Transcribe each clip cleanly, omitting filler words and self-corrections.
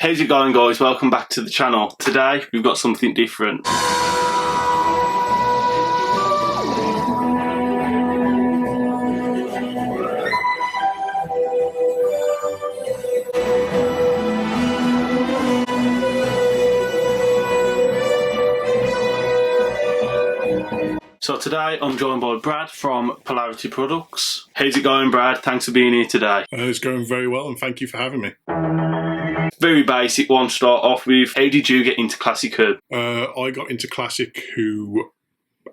How's it going, guys? Welcome back to the channel. Today we've got something different. So today I'm joined by Brad from Polarity Products. How's it going, Brad? Thanks for being here today. It's going very well, and thank you for having me. Very basic one to start off with. How did you get into Classic Who? I got into Classic Who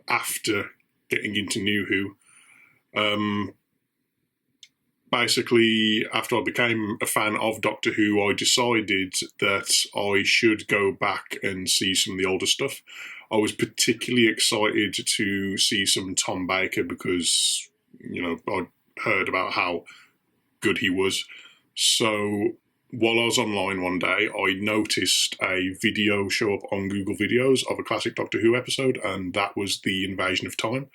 after getting into New Who. Basically, after I became a fan of Doctor Who, I decided that I should go back and see some of the older stuff. I was particularly excited to see some Tom Baker because, I'd heard about how good he was. So while I was online one day, I noticed a video show up on Google Videos of a classic Doctor Who episode, and that was The Invasion of Time.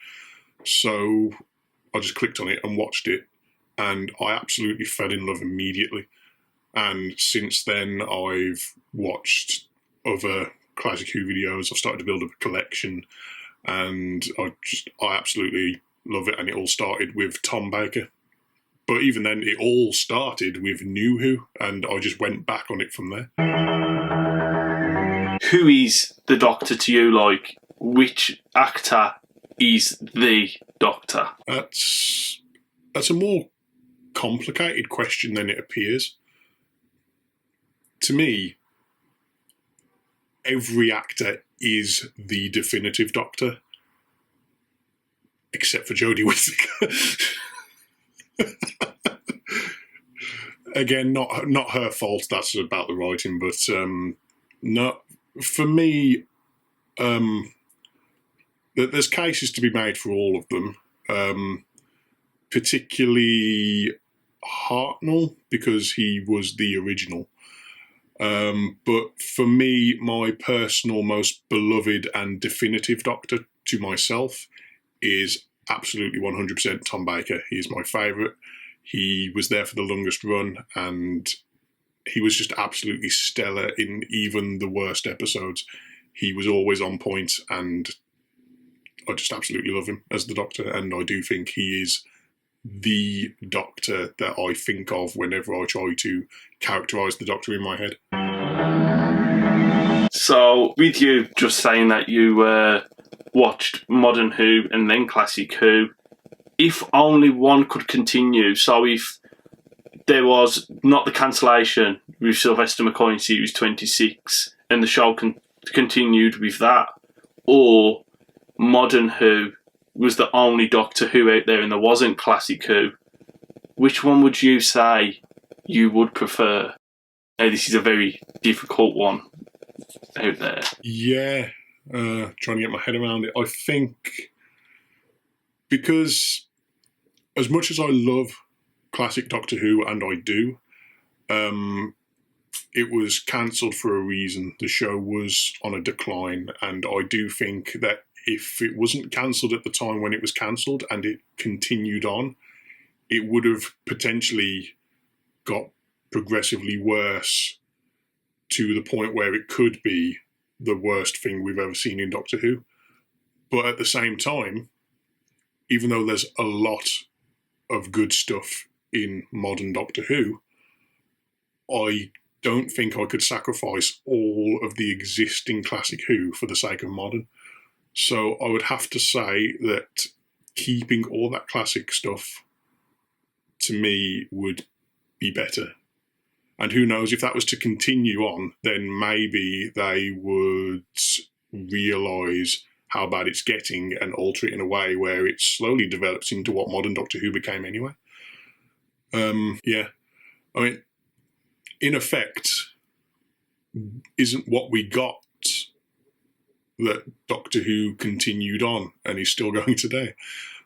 So I just clicked on it and watched it, and I absolutely fell in love immediately. And since then, I've watched other Classic Who videos. I've started to build up a collection, and I absolutely love it. And it all started with Tom Baker. But even then, it all started with New Who, and I just went back on it from there. Who is the Doctor to you? Like, which actor is the Doctor? That's a more complicated question than it appears. To me, every actor is the definitive Doctor, except for Jodie Whittaker. Again, not her fault. That's about the writing, but not for me. There's cases to be made for all of them, particularly Hartnell because he was the original. But for me, my personal most beloved and definitive Doctor to myself is absolutely 100% Tom Baker. He is my favourite. He was there for the longest run, and he was just absolutely stellar in even the worst episodes. He was always on point, and I just absolutely love him as the Doctor, and I do think he is the Doctor that I think of whenever I try to characterise the Doctor in my head. So, with you just saying that you watched Modern Who and then Classic Who, if only one could continue, so if there was not the cancellation with Sylvester McCoy in Series 26 and the show continued with that, or Modern Who was the only Doctor Who out there and there wasn't Classic Who, which one would you say you would prefer? Now, this is a very difficult one out there. Yeah, trying to get my head around it. I think because as much as I love classic Doctor Who, and I do, it was cancelled for a reason. The show was on a decline, and I do think that if it wasn't cancelled at the time when it was cancelled and it continued on, it would have potentially got progressively worse to the point where it could be the worst thing we've ever seen in Doctor Who. But at the same time, even though there's a lot of good stuff in modern Doctor Who, I don't think I could sacrifice all of the existing Classic Who for the sake of modern. So I would have to say that keeping all that classic stuff, to me, would be better. And who knows, if that was to continue on, then maybe they would realise how bad it's getting and alter it in a way where it slowly develops into what modern Doctor Who became anyway. Yeah. I mean, in effect, isn't what we got that Doctor Who continued on and is still going today.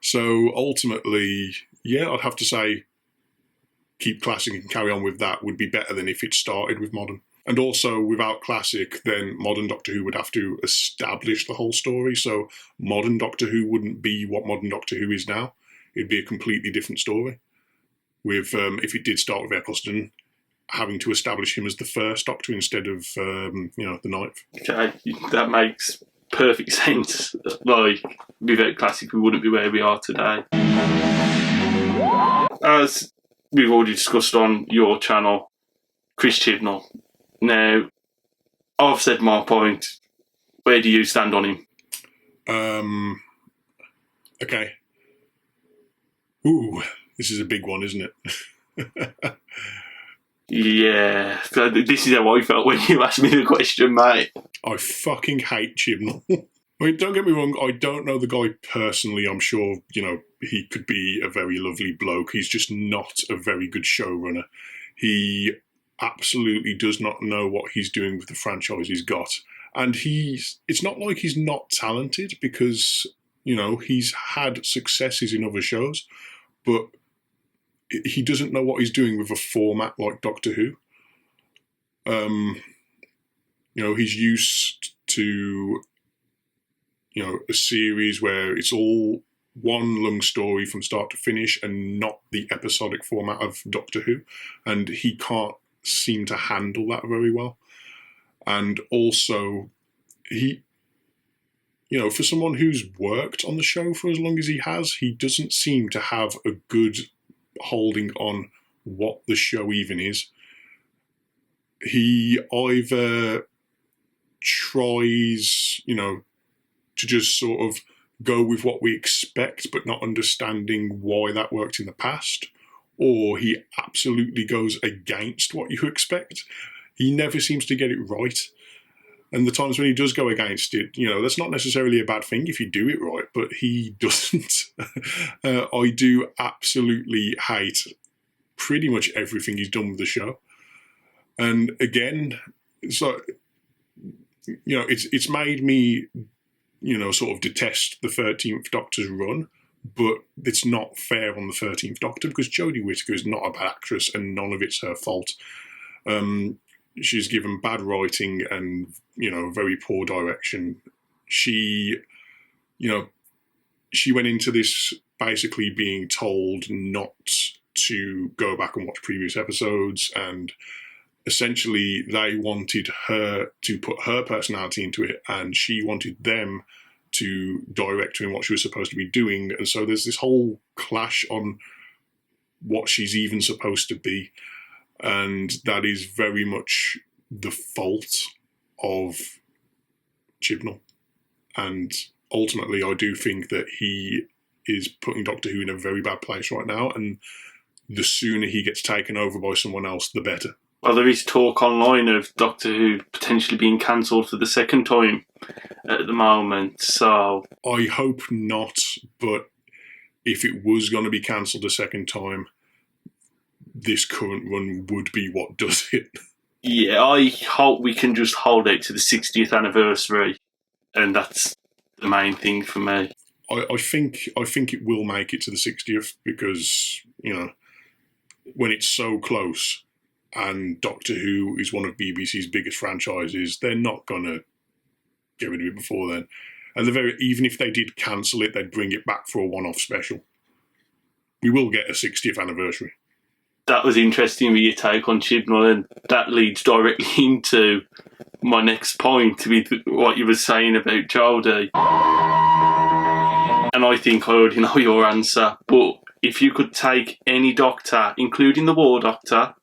So ultimately, yeah, I'd have to say keep classic and carry on with that would be better than if it started with modern. And also, without classic, then modern Doctor Who would have to establish the whole story. So modern Doctor Who wouldn't be what modern Doctor Who is now. It'd be a completely different story. With if it did start with Eccleston, having to establish him as the first Doctor instead of the ninth. Okay, that makes perfect sense. Like, without Classic, we wouldn't be where we are today. As we've already discussed on your channel, Chris Chibnall. Now, I've said my point. Where do you stand on him? Okay. Ooh, this is a big one, isn't it? Yeah, this is how I felt when you asked me the question, mate. I fucking hate Chibnall. I mean, don't get me wrong, I don't know the guy personally. I'm sure, he could be a very lovely bloke. He's just not a very good showrunner. He absolutely does not know what he's doing with the franchise he's got. And it's not like he's not talented, because, he's had successes in other shows, but he doesn't know what he's doing with a format like Doctor Who. He's used to, a series where it's all one long story from start to finish and not the episodic format of Doctor Who. And he can't seem to handle that very well. And also, for someone who's worked on the show for as long as he has, he doesn't seem to have a good holding on what the show even is. He either tries, to just sort of go with what we expect, but not understanding why that worked in the past, or he absolutely goes against what you expect. He never seems to get it right. And the times when he does go against it, that's not necessarily a bad thing if you do it right, but he doesn't. I do absolutely hate pretty much everything he's done with the show. And again, so, it's made me, sort of detest the 13th Doctor's run, but it's not fair on the 13th Doctor, because Jodie Whittaker is not a bad actress and none of it's her fault. She's given bad writing and, very poor direction. She went into this basically being told not to go back and watch previous episodes, and essentially they wanted her to put her personality into it, and she wanted them to direct her in what she was supposed to be doing. And so there's this whole clash on what she's even supposed to be. And that is very much the fault of Chibnall. And ultimately, I do think that he is putting Doctor Who in a very bad place right now. And the sooner he gets taken over by someone else, the better. Well, there is talk online of Doctor Who potentially being cancelled for the second time at the moment, so... I hope not, but if it was going to be cancelled a second time, this current run would be what does it. Yeah, I hope we can just hold out to the 60th anniversary, and that's the main thing for me. I think it will make it to the 60th, because, when it's so close, and Doctor Who is one of BBC's biggest franchises, they're not going to get rid of it before then. And even if they did cancel it, they'd bring it back for a one-off special. We will get a 60th anniversary. That was interesting with your take on Chibnall, and that leads directly into my next point with what you were saying about Jodie. And I think I already know your answer, but if you could take any Doctor, including the War Doctor,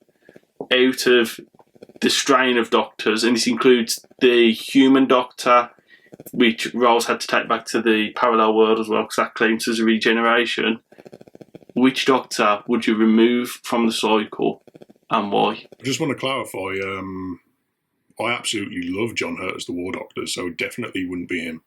out of the strain of Doctors, and this includes the human Doctor, which Rose had to take back to the parallel world as well, because that claims as a regeneration, which Doctor would you remove from the cycle, and why? I just want to clarify, I absolutely love John Hurt as the War Doctor, so definitely wouldn't be him.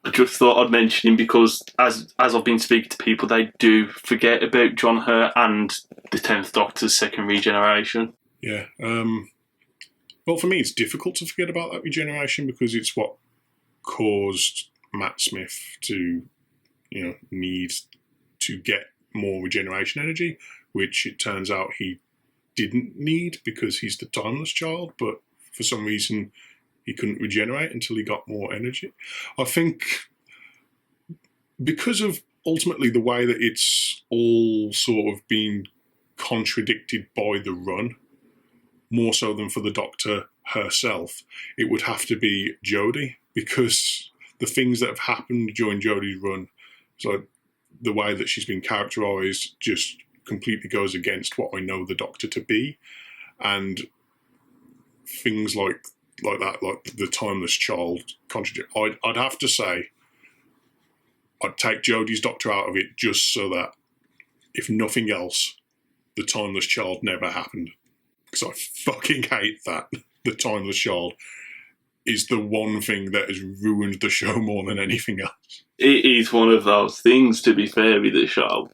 I just thought I'd mention him because, as I've been speaking to people, they do forget about John Hurt and the 10th Doctor's second regeneration. Yeah. Well, for me, it's difficult to forget about that regeneration, because it's what caused Matt Smith to, need to get more regeneration energy, which it turns out he didn't need because he's the timeless child, but for some reason he couldn't regenerate until he got more energy. I think because of ultimately the way that it's all sort of been contradicted by the run, more so than for the Doctor herself, it would have to be Jodie, because the things that have happened during Jodie's run, so the way that she's been characterised just completely goes against what I know the Doctor to be. And things like that, like the timeless child contradict. I'd have to say I'd take Jodie's Doctor out of it just so that, if nothing else, the timeless child never happened. Because I fucking hate that. The timeless child is the one thing that has ruined the show more than anything else. It is one of those things, to be fair, with the show.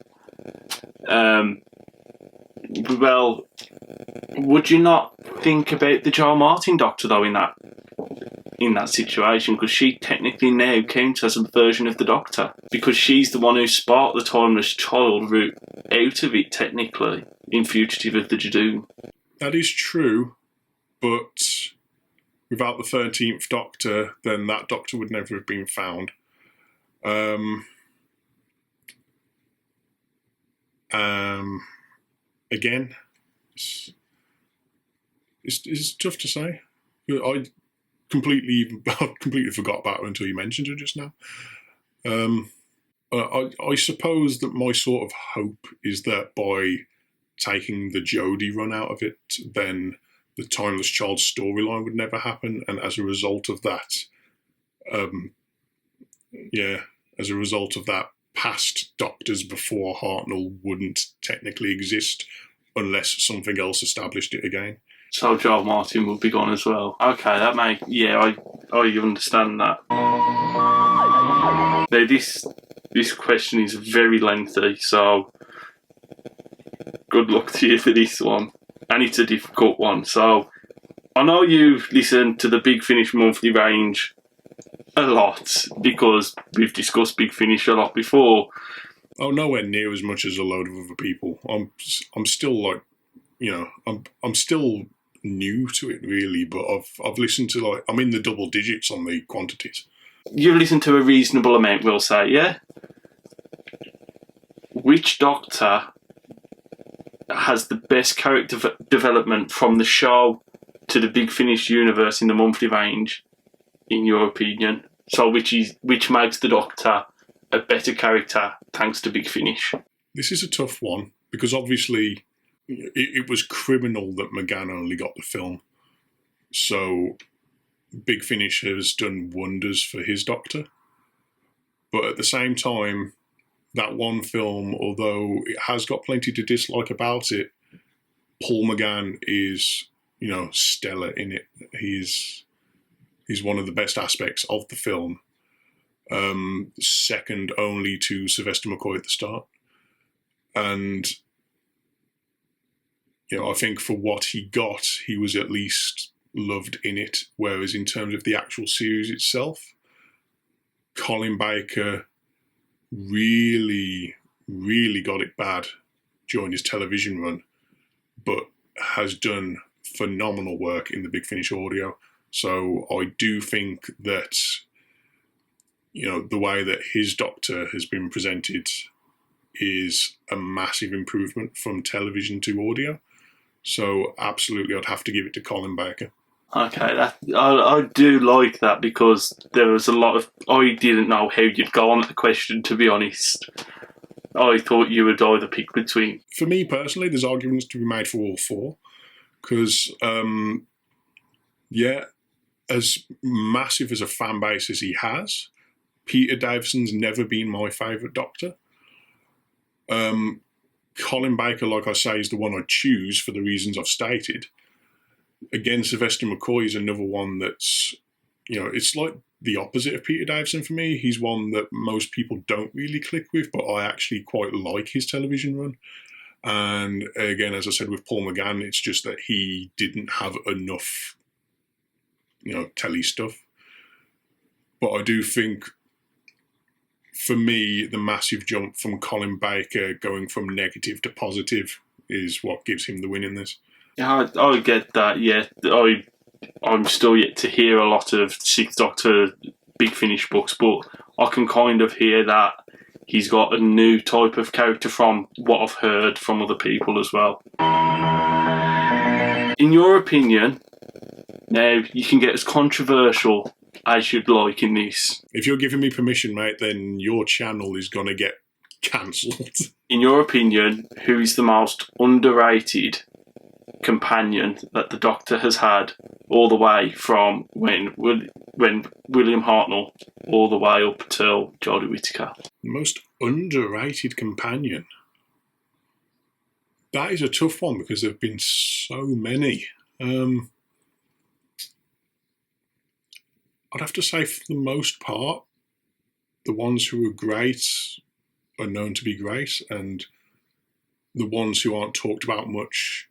Well, would you not think about the Jo Martin Doctor, though, in that situation? Because she technically now counts as a version of the Doctor, because she's the one who sparked the timeless child route out of it, technically, in Fugitive of the Jadoon. That is true, but without the 13th Doctor, then that Doctor would never have been found. Again, it's tough to say. I completely forgot about her until you mentioned her just now. I suppose that my sort of hope is that by taking the Jodie run out of it, then the Timeless Child storyline would never happen, and as a result of that, past Doctors before Hartnell wouldn't technically exist unless something else established it again. So Jo Martin would be gone as well. Okay, I understand that. Now this question is very lengthy, so good luck to you for this one. And it's a difficult one. So I know you've listened to the Big Finish monthly range a lot, because we've discussed Big Finish a lot before. Oh, nowhere near as much as a load of other people. I'm still like, I'm still new to it really, but I've listened to, I'm in the double digits on the quantities. You've listened to a reasonable amount, we'll say, yeah? Which Doctor has the best character development from the show to the Big Finish universe in the monthly range, in your opinion? So which makes the Doctor a better character thanks to Big Finish? This is a tough one, because obviously it was criminal that McGann only got the film. So Big Finish has done wonders for his Doctor. But at the same time, that one film, although it has got plenty to dislike about it, Paul McGann is, stellar in it. He's one of the best aspects of the film, second only to Sylvester McCoy at the start. And, I think for what he got, he was at least loved in it. Whereas in terms of the actual series itself, Colin Baker really, really got it bad during his television run, but has done phenomenal work in the Big Finish audio. So I do think that, the way that his Doctor has been presented is a massive improvement from television to audio. So absolutely, I'd have to give it to Colin Baker. Okay, I do like that, because there was a lot of... I didn't know how you'd go on the question, to be honest. I thought you would either pick between... For me personally, there's arguments to be made for all four. Because, as massive as a fan base as he has, Peter Davison's never been my favourite Doctor. Colin Baker, like I say, is the one I'd choose for the reasons I've stated. Again, Sylvester McCoy is another one that's, it's like the opposite of Peter Davison for me. He's one that most people don't really click with, but I actually quite like his television run. And again, as I said with Paul McGann, it's just that he didn't have enough, telly stuff. But I do think, for me, the massive jump from Colin Baker going from negative to positive is what gives him the win in this. Yeah, I get that, yeah. I'm still yet to hear a lot of Sixth Doctor Big Finish books, but I can kind of hear that he's got a new type of character from what I've heard from other people as well. In your opinion, now you can get as controversial as you'd like in this. If you're giving me permission, mate, then your channel is going to get cancelled. In your opinion, who is the most underrated companion that the Doctor has had all the way from when William Hartnell all the way up till Jodie Whittaker? Most underrated companion? That is a tough one because there have been so many. I'd have to say, for the most part, the ones who are great are known to be great, and the ones who aren't talked about much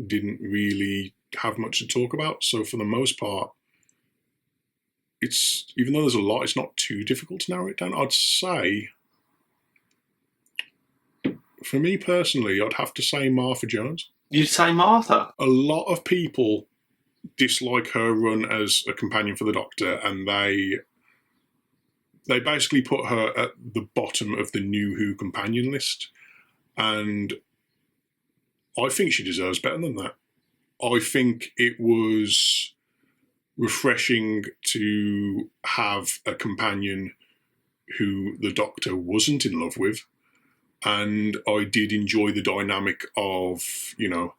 didn't really have much to talk about. So for the most part, it's, even though there's a lot, it's not too difficult to narrow it down. I'd say, for me personally, I'd have to say Martha Jones. You'd say Martha? A lot of people dislike her run as a companion for the Doctor, and they basically put her at the bottom of the New Who companion list, and I think she deserves better than that. I think it was refreshing to have a companion who the Doctor wasn't in love with, and I did enjoy the dynamic of, you know,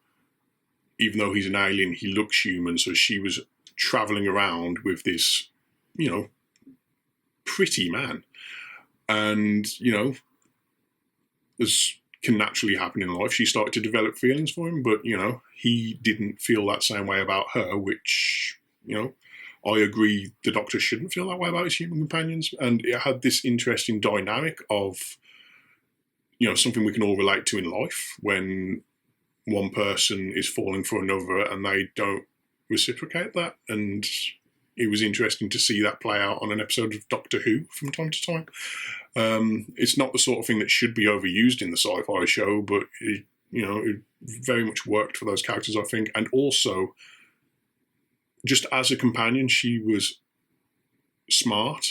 even though he's an alien, he looks human, so she was travelling around with this, you know, pretty man. And, you know, as can naturally happen in life, she started to develop feelings for him, but, you know, he didn't feel that same way about her, which, you know, I agree the Doctor shouldn't feel that way about his human companions. And it had this interesting dynamic of, you know, something we can all relate to in life when one person is falling for another and they don't reciprocate that. And it was interesting to see that play out on an episode of Doctor Who from time to time. It's not the sort of thing that should be overused in the sci-fi show, but it, you know, it very much worked for those characters, I think. And also, just as a companion, she was smart.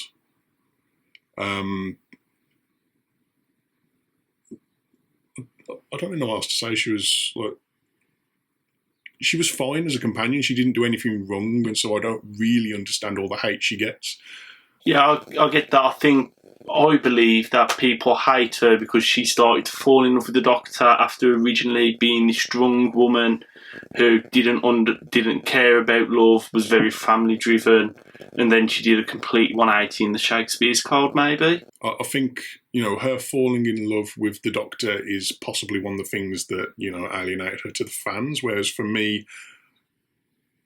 I don't really know what else to say. She was fine as a companion. She didn't do anything wrong, and so I don't really understand all the hate she gets. Yeah, I get that. I believe that people hate her because she started to fall in love with the Doctor after originally being this strong woman who didn't care about love, was very family driven, and then she did a complete 180 in the Shakespeare's Code, maybe. I think, you know, her falling in love with the Doctor is possibly one of the things that, you know, alienated her to the fans, whereas for me,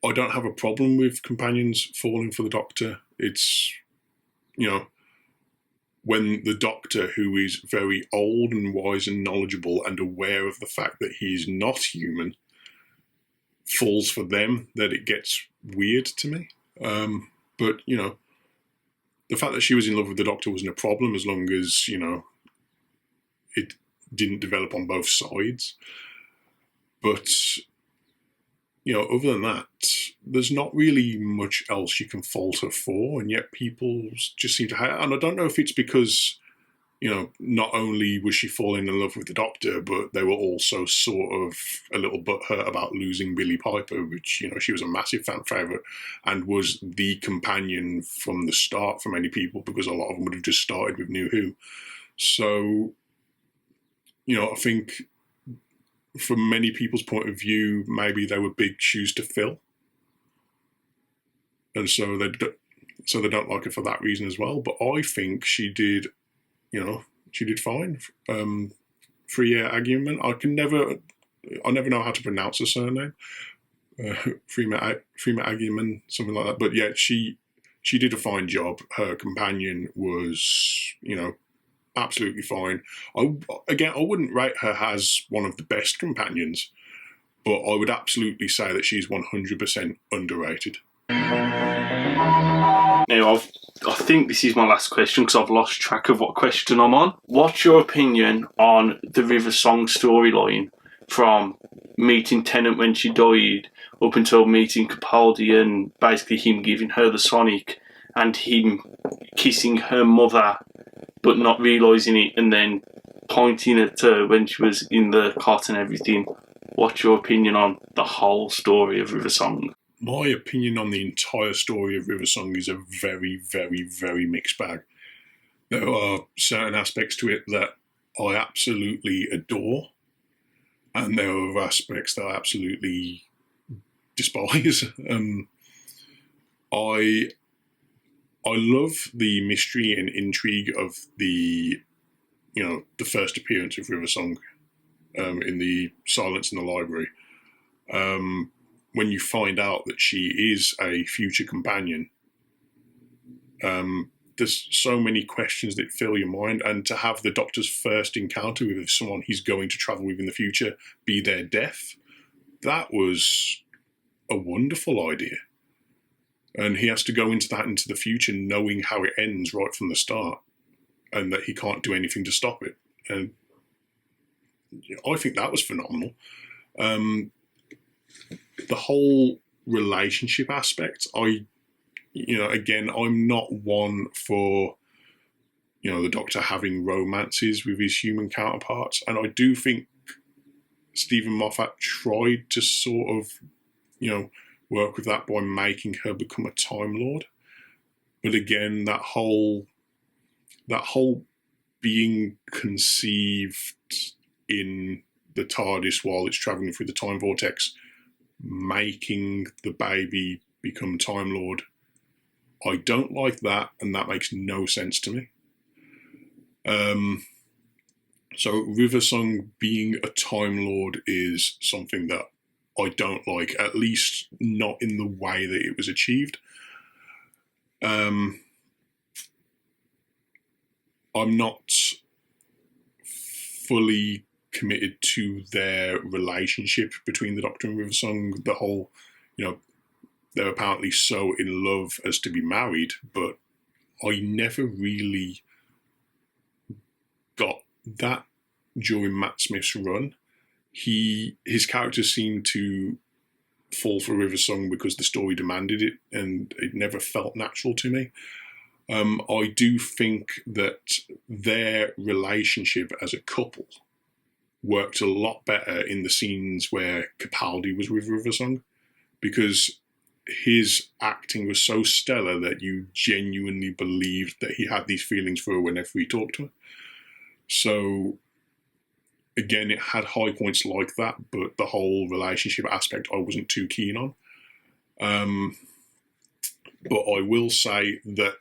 I don't have a problem with companions falling for the Doctor. It's, you know, when the Doctor, who is very old and wise and knowledgeable and aware of the fact that he's not human, falls for them, that it gets weird to me. But, you know, the fact that she was in love with the Doctor wasn't a problem as long as, you know, it didn't develop on both sides. But, you know, other than that, there's not really much else you can fault her for, and yet people just seem to hate her. And I don't know if it's because, you know, not only was she falling in love with the Doctor, but they were also sort of a little butthurt about losing Billie Piper, which, you know, she was a massive fan favourite and was the companion from the start for many people, because a lot of them would have just started with New Who. So, you know, I think from many people's point of view, maybe they were big shoes to fill. And so they don't like her for that reason as well. But I think she did, you know, she did fine. Freya Agyeman, I never know how to pronounce her surname. Freya Agyeman, something like that. But yeah, she did a fine job. Her companion was, you know, absolutely fine. I wouldn't rate her as one of the best companions, but I would absolutely say that she's 100% underrated. Now, I think this is my last question because I've lost track of what question I'm on. What's your opinion on the River Song storyline from meeting Tennant when she died up until meeting Capaldi and basically him giving her the Sonic and him kissing her mother but not realising it and then pointing at her when she was in the cot and everything? what's your opinion on the whole story of River Song? My opinion on the entire story of River Song is a very, very, very mixed bag. There are certain aspects to it that I absolutely adore, and there are aspects that I absolutely despise. I love the mystery and intrigue of the first appearance of River Song in the Silence in the Library. When you find out that she is a future companion, there's so many questions that fill your mind, and to have the Doctor's first encounter with someone he's going to travel with in the future be their death, that was a wonderful idea. And he has to go into the future knowing how it ends right from the start, and that he can't do anything to stop it. And I think that was phenomenal. The whole relationship aspect, again, I'm not one for, the Doctor having romances with his human counterparts. And I do think Stephen Moffat tried to sort of, work with that by making her become a Time Lord. But again, that whole being conceived in the TARDIS while it's travelling through the time vortex, making the baby become Time Lord, I don't like that, and that makes no sense to me. So River Song being a Time Lord is something that I don't like, at least not in the way that it was achieved. I'm not fully committed to their relationship between the Doctor and River Song. The whole, they're apparently so in love as to be married, but I never really got that during Matt Smith's run. His character seemed to fall for River Song because the story demanded it, and it never felt natural to me. I do think that their relationship as a couple worked a lot better in the scenes where Capaldi was with River Song, because his acting was so stellar that you genuinely believed that he had these feelings for her whenever he talked to her. So, again, it had high points like that, but the whole relationship aspect I wasn't too keen on. But I will say that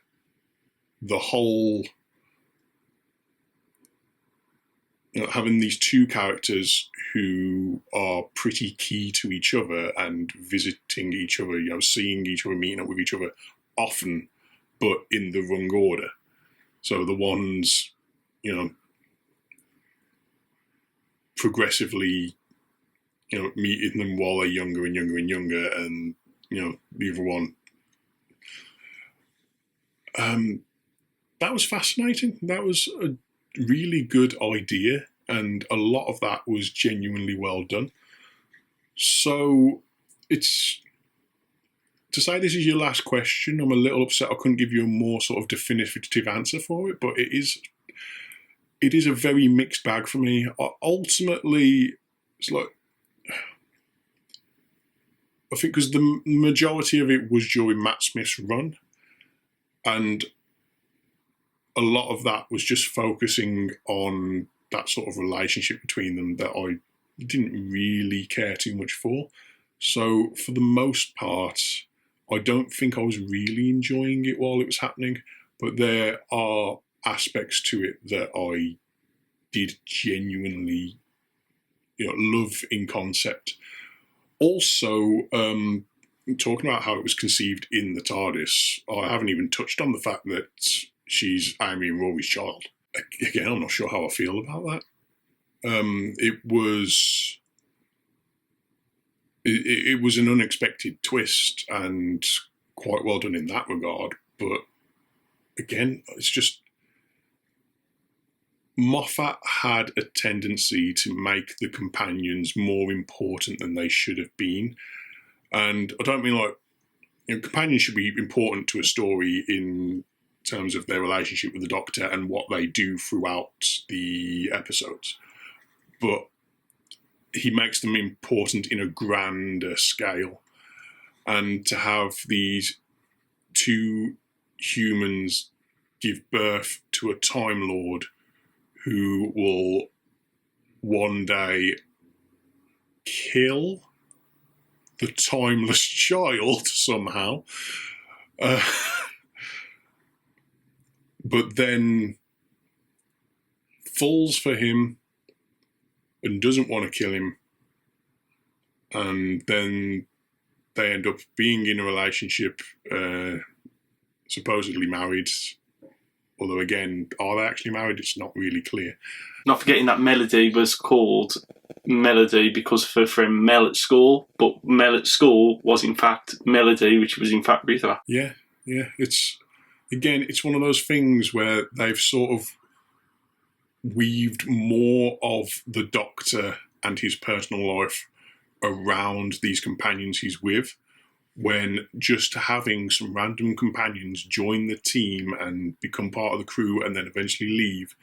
the whole, having these two characters who are pretty key to each other and visiting each other, seeing each other, meeting up with each other often, but in the wrong order. So the ones, progressively, meeting them while they're younger and younger and younger, and, the other one. That was fascinating. That was a really good idea, and a lot of that was genuinely well done. So, it's to say this is your last question, I'm a little upset I couldn't give you a more sort of definitive answer for it, but it is a very mixed bag for me. Ultimately, it's like, I think because the majority of it was during Matt Smith's run, and a lot of that was just focusing on that sort of relationship between them that I didn't really care too much for. So for the most part, I don't think I was really enjoying it while it was happening, but there are aspects to it that I did genuinely, love in concept. Also, talking about how it was conceived in the TARDIS, I haven't even touched on the fact that she's Amy and Rory's child. Again, I'm not sure how I feel about that. It was an unexpected twist and quite well done in that regard. But again, it's just Moffat had a tendency to make the companions more important than they should have been. And I don't mean like, companions should be important to a story in terms of their relationship with the Doctor and what they do throughout the episodes. But he makes them important in a grander scale. And to have these two humans give birth to a Time Lord who will one day kill the timeless child somehow, but then falls for him and doesn't want to kill him, and then they end up being in a relationship, supposedly married. Although, again, are they actually married? It's not really clear. Not forgetting that Melody was called Melody because of her friend Mel at school, but Mel at school was in fact Melody, which was in fact Rita. Yeah. It's one of those things where they've sort of weaved more of the Doctor and his personal life around these companions he's with, when just having some random companions join the team and become part of the crew and then eventually leave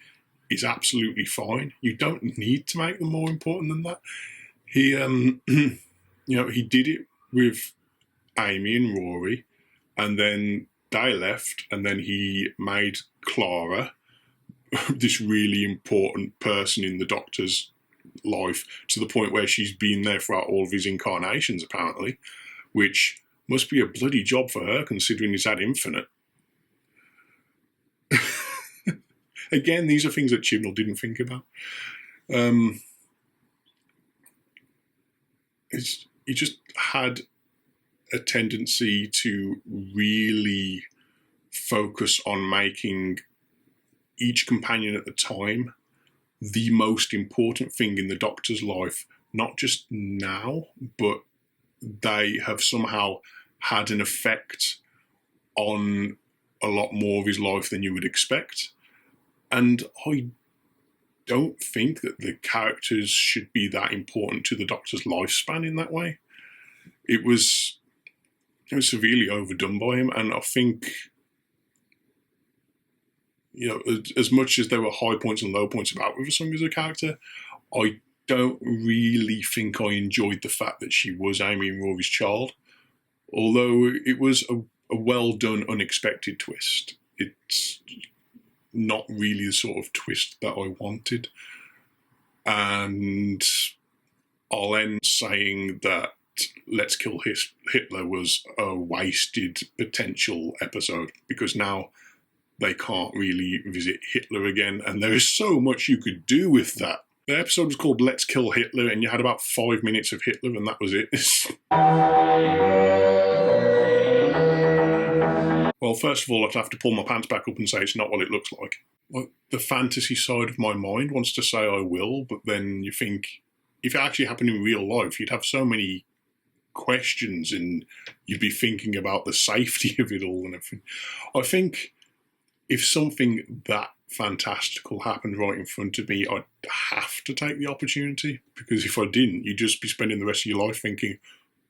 is absolutely fine. You don't need to make them more important than that. He, he did it with Amy and Rory, and then they left, and then he made Clara this really important person in the Doctor's life, to the point where she's been there throughout all of his incarnations, apparently, which must be a bloody job for her, considering he's had infinite. Again, these are things that Chibnall didn't think about. He just had a tendency to really focus on making each companion at the time the most important thing in the Doctor's life, not just now, but they have somehow had an effect on a lot more of his life than you would expect. And I don't think that the characters should be that important to the Doctor's lifespan in that way. It was severely overdone by him, and I think, as much as there were high points and low points about River Song as a character, I don't really think I enjoyed the fact that she was Amy and Rory's child. Although it was a well-done, unexpected twist. It's not really the sort of twist that I wanted. And I'll end saying that Let's Kill Hitler was a wasted potential episode, because now they can't really visit Hitler again, and there is so much you could do with that. The episode was called Let's Kill Hitler, and you had about 5 minutes of Hitler, and that was it. Well, first of all, I'd have to pull my pants back up and say it's not what it looks like. The fantasy side of my mind wants to say I will, but then you think, if it actually happened in real life, you'd have so many questions and you'd be thinking about the safety of it all and everything. I think if something that fantastical happened right in front of me, I'd have to take the opportunity, because if I didn't, you'd just be spending the rest of your life thinking,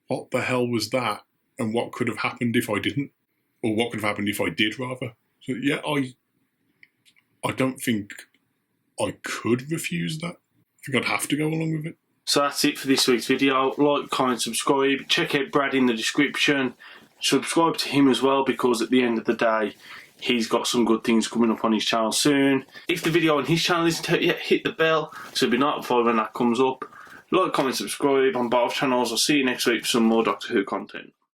what the hell was that? And what could have happened if I didn't? Or what could have happened if I did, rather? So yeah, I don't think I could refuse that. I think I'd have to go along with it. So that's it for this week's video. Like, comment, subscribe. Check out Brad in the description. Subscribe to him as well, because at the end of the day, he's got some good things coming up on his channel soon. If the video on his channel isn't out yet, hit the bell so you'll be notified when that comes up. Like, comment, subscribe on both channels. I'll see you next week for some more Doctor Who content.